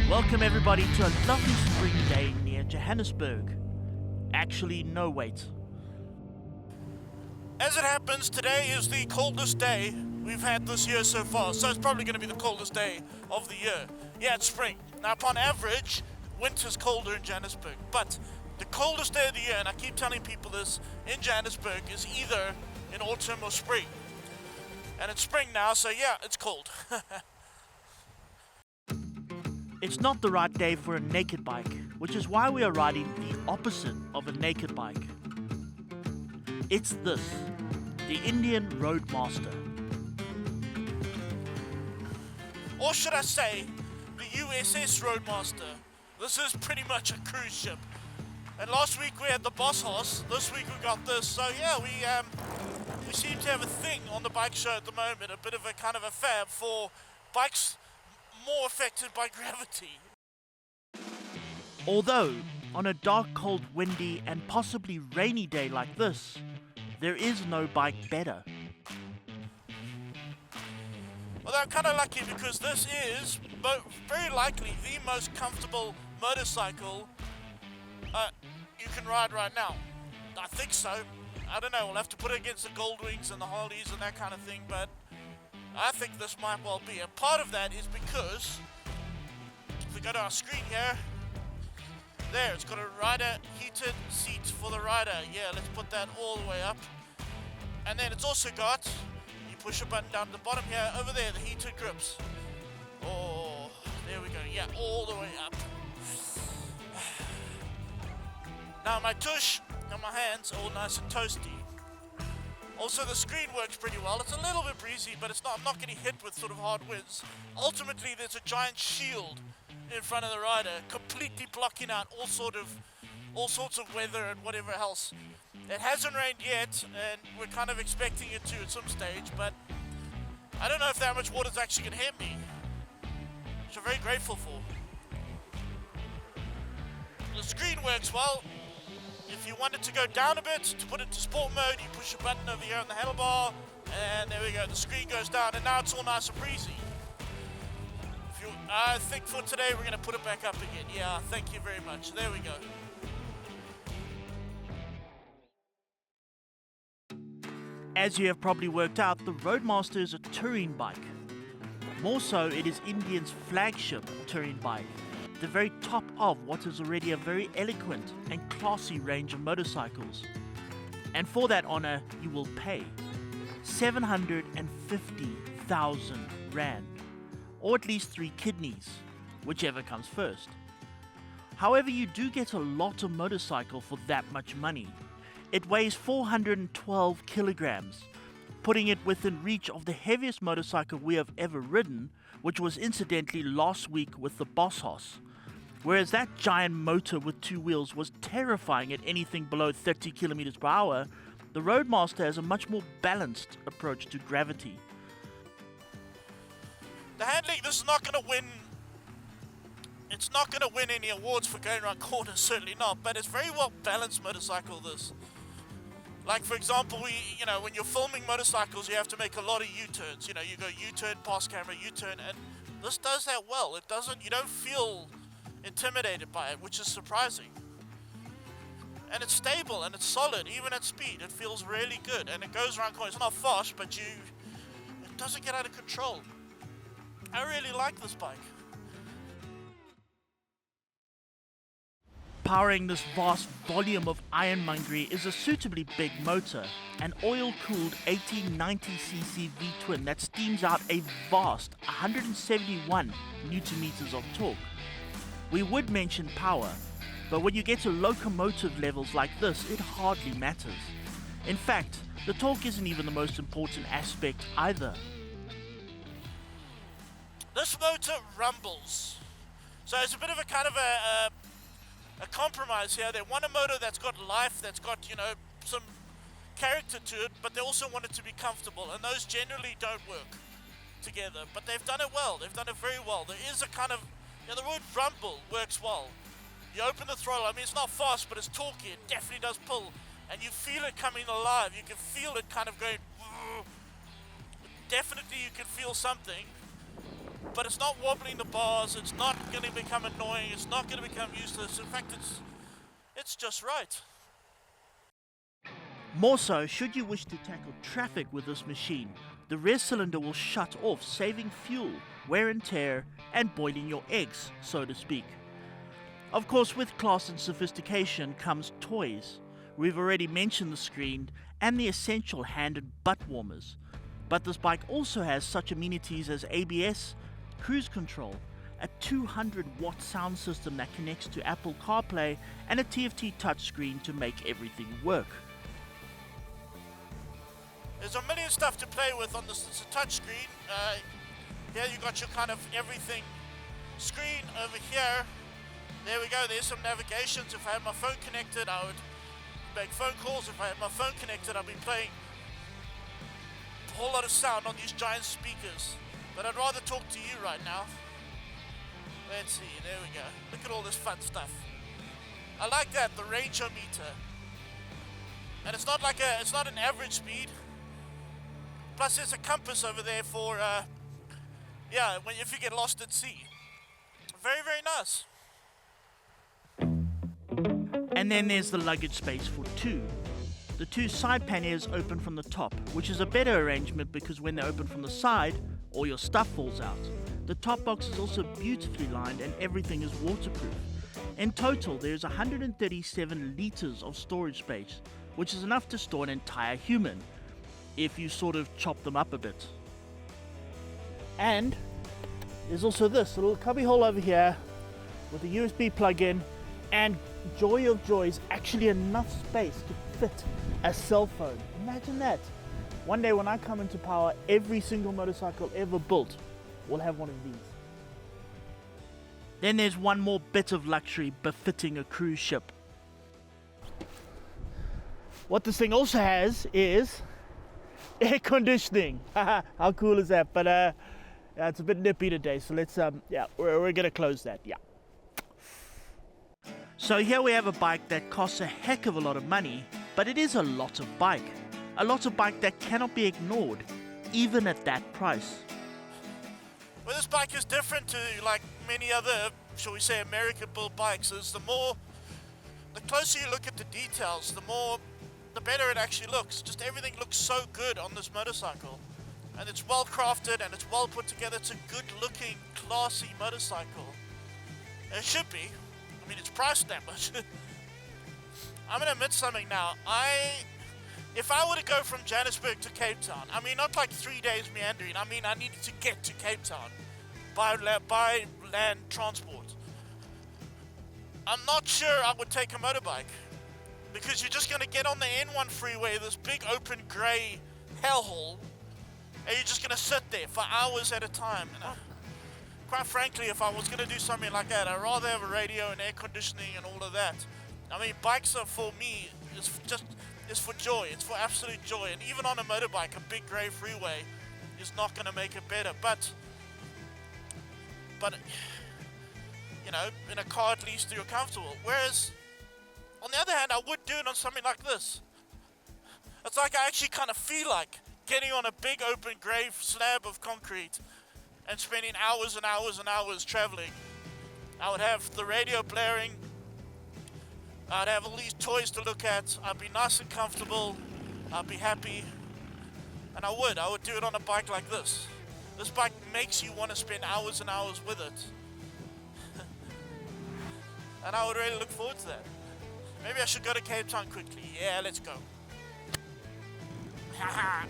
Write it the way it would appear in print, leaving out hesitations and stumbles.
Welcome everybody to a lovely spring day near Johannesburg. Actually, no wait. As it happens, today is the coldest day we've had this year so far, so it's probably going to be the coldest day of the year. Yeah, it's spring. Now, upon average, winter's colder in Johannesburg, but the coldest day of the year, and I keep telling people this, in Johannesburg is either in autumn or spring. And it's spring now, so yeah, it's cold. It's not the right day for a naked bike, which is why we are riding the opposite of a naked bike. It's this, the Indian Roadmaster. Or should I say, the USS Roadmaster. This is pretty much a cruise ship. And last week we had the Boss Hoss, this week we got this, so yeah, we seem to have a thing on the bike show at the moment, a bit of a kind of a fab for bikes more affected by gravity. Although, on a dark, cold, windy and possibly rainy day like this, there is no bike better. Although I'm kind of lucky because this is very likely the most comfortable motorcycle you can ride right now. I think so. I don't know, we'll have to put it against the Goldwings and the Harleys and that kind of thing, but I think this might well be. And part of that is because, if we go to our screen here, there, it's got a rider heated seat for the rider. Yeah, let's put that all the way up. And then it's also got, you push a button down at the bottom here, over there, the heated grips. Oh, there we go, yeah, all the way up. Now my tush and my hands are all nice and toasty. Also, the screen works pretty well. It's a little bit breezy, but I'm not getting hit with sort of hard winds. Ultimately, there's a giant shield in front of the rider, completely blocking out all sorts of weather and whatever else. It hasn't rained yet, and we're kind of expecting it to at some stage, but I don't know if that much water's actually going to hit me, which I'm very grateful for. The screen works well. If you want it to go down a bit, to put it to sport mode, you push a button over here on the handlebar, and there we go, the screen goes down, and now it's all nice and breezy. I think for today we're going to put it back up again. Yeah, thank you very much. There we go. As you have probably worked out, the Roadmaster is a touring bike. More so, it is Indian's flagship touring bike, the very top of what is already a very eloquent and classy range of motorcycles. And for that honor, you will pay 750,000 Rand, or at least 3 kidneys, whichever comes first. However, you do get a lot of motorcycle for that much money. It weighs 412 kilograms, putting it within reach of the heaviest motorcycle we have ever ridden, which was incidentally last week with the Boss Hoss. Whereas that giant motor with 2 wheels was terrifying at anything below 30 kilometers per hour, the Roadmaster has a much more balanced approach to gravity. The handling, this is not going to win. It's not going to win any awards for going around corners, certainly not. But it's very well balanced motorcycle. This, like for example, when you're filming motorcycles, you have to make a lot of U-turns. You go U-turn, pass camera, U-turn, and this does that well. It doesn't. You don't feel intimidated by it, which is surprising. And it's stable and it's solid, even at speed. It feels really good, and it goes around corners. It's not fast, but it doesn't get out of control. I really like this bike. Powering this vast volume of ironmongery is a suitably big motor, an oil-cooled 1890cc V-twin that steams out a vast 171 Nm of torque. We would mention power, but when you get to locomotive levels like this, it hardly matters. In fact, the torque isn't even the most important aspect either. This motor rumbles. So it's a bit of a kind of a compromise here. They want a motor that's got life, that's got, some character to it, but they also want it to be comfortable, and those generally don't work together. But they've done it well. They've done it very well. There is a kind of, the word rumble works well. You open the throttle, it's not fast, but it's torquey. It definitely does pull, and you feel it coming alive. You can feel it kind of going, definitely you can feel something. but it's not wobbling the bars, it's not going to become annoying, it's not going to become useless. In fact, it's just right. More so, should you wish to tackle traffic with this machine, the rear cylinder will shut off, saving fuel, wear and tear, and boiling your eggs, so to speak. Of course, with class and sophistication comes toys. We've already mentioned the screen and the essential hand and butt warmers. But this bike also has such amenities as ABS, cruise control, a 200-watt sound system that connects to Apple CarPlay, and a TFT touchscreen to make everything work. There's a million stuff to play with on this touchscreen. Here you got your kind of everything screen over here. There we go, there's some navigations. If I had my phone connected, I would make phone calls. If I had my phone connected, I'd be playing a whole lot of sound on these giant speakers. But I'd rather talk to you right now. Let's see, there we go. Look at all this fun stuff. I like that, the rangeometer. And it's not an average speed. Plus there's a compass over there for, if you get lost at sea. Very, very nice. And then there's the luggage space for two. The two side panniers open from the top, which is a better arrangement because when they open from the side, all your stuff falls out. The top box is also beautifully lined and everything is waterproof. In total, there's 137 litres of storage space, which is enough to store an entire human, if you sort of chop them up a bit. And there's also this little cubby hole over here with a USB plug-in, and joy of joys, actually enough space to fit a cell phone. Imagine that. One day when I come into power, every single motorcycle ever built will have one of these. Then there's one more bit of luxury befitting a cruise ship. What this thing also has is air conditioning. How cool is that? But it's a bit nippy today, so let's we're gonna close that. Yeah. So here we have a bike that costs a heck of a lot of money, but it is a lot of bike. A lot of bike that cannot be ignored, even at that price. Well, this bike is different to like many other, shall we say, American-built bikes. Is the closer you look at the details, the better it actually looks. Just everything looks so good on this motorcycle. And it's well crafted and it's well put together. It's a good looking, classy motorcycle. It should be. I mean, it's priced that much. I'm going to admit something now. If I were to go from Johannesburg to Cape Town, I mean, not like 3 days meandering. I mean, I needed to get to Cape Town by land transport. I'm not sure I would take a motorbike. Because you're just going to get on the N1 freeway, this big open grey hellhole, and you're just going to sit there for hours at a time. And quite frankly, if I was going to do something like that, I'd rather have a radio and air conditioning and all of that. I mean, bikes are for me, it's for joy. It's for absolute joy. And even on a motorbike, a big grey freeway is not going to make it better. But you know, in a car at least you're comfortable. Whereas, on the other hand, I would do it on something like this. It's like I actually kind of feel like getting on a big open grey slab of concrete and spending hours and hours and hours traveling. I would have the radio blaring. I'd have all these toys to look at. I'd be nice and comfortable. I'd be happy. And I would do it on a bike like this. This bike makes you want to spend hours and hours with it. And I would really look forward to that. Maybe I should go to Cape Town quickly. Yeah, let's go. Haha.